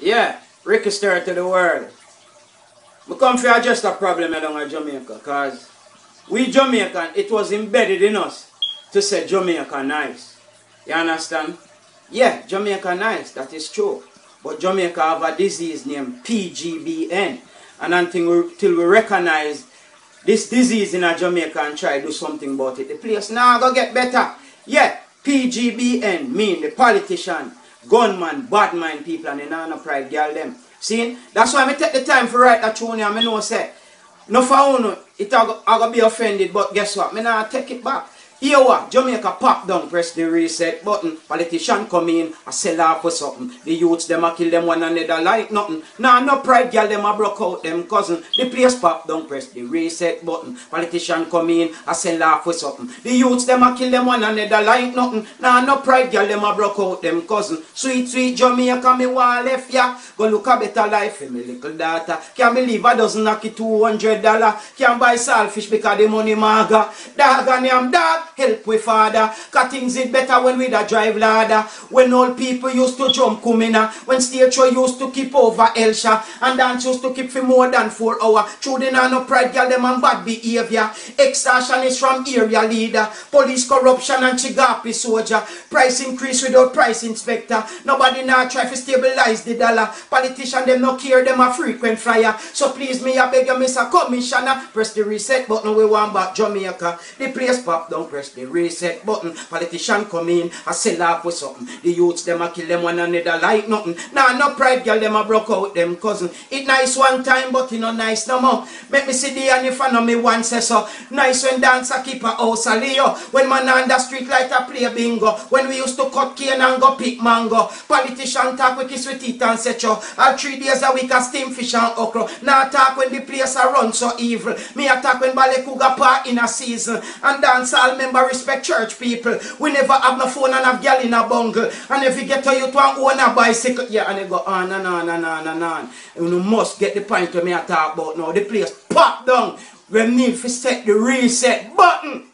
Yeah, Ricky Stir to the world. We come for address a problem along in Jamaica, because we Jamaican, it was embedded in us to say Jamaica nice. You understand? Yeah, Jamaica nice, that is true. But Jamaica have a disease named PGBN. And until we recognize this disease in a Jamaica and try to do something about it, the place now go get better. Yeah, PGBN mean the politician, gunman, bad mind people, and the nana pride girl them. See, that's why I take the time for write that tune and I know say, no for uno, it I go be offended, but guess what? Me nah take it back. Here what? Jamaica pop down, press the reset button. Politician come in, I sell off for something. The youths them a kill them one another like nothing. Nah, no pride girl them a broke out them cousin. The place pop down, press the reset button. Politician come in, I sell off for something. The youths them a kill them one another like nothing. Nah, no pride girl them a broke out them cousin. Sweet, sweet Jamaica, me want left ya. Go look a better life for me little daughter. Can't believe I doesn't knock it $200. Can't buy saltfish because the money maga. Dog and I'm dog. Help with father, cause things is better when we da drive ladder. When old people used to jump kumina, when stage show used to keep over Elsha, and dance used to keep for more than 4 hours. True they no pride, girl them and bad behavior. Extortion is from area leader, police corruption and chigapi soldier. Price increase without price inspector. Nobody now try to stabilize the dollar. Politician them no care, them a frequent flyer. So please me I beg you, Mr. Commissioner, press the reset button. We want back Jamaica. The place pop down, press the reset button. Politician come in, I sell off with something. The youths them a kill them one another like nothing. Nah, no pride girl them a broke out them cousin. It nice one time but it no nice no more. Make me see the and if I know me one say so. Nice when dancer keep a house a Leo. When man on the street like a play bingo. When we used to cut cane and go pick mango. Politician talk with kiss with teeth and set you. All 3 days a week a steam fish and okra. Now talk when the place a run so evil. Me attack when Balekuga part in a season. And dance all member respect church people. We never have no phone and have girl in a bungle. And if you get to you to own a bicycle, yeah, and they go on and on and on and on. And you must get the point to me I talk about now. The place pop down. We need to set the reset button.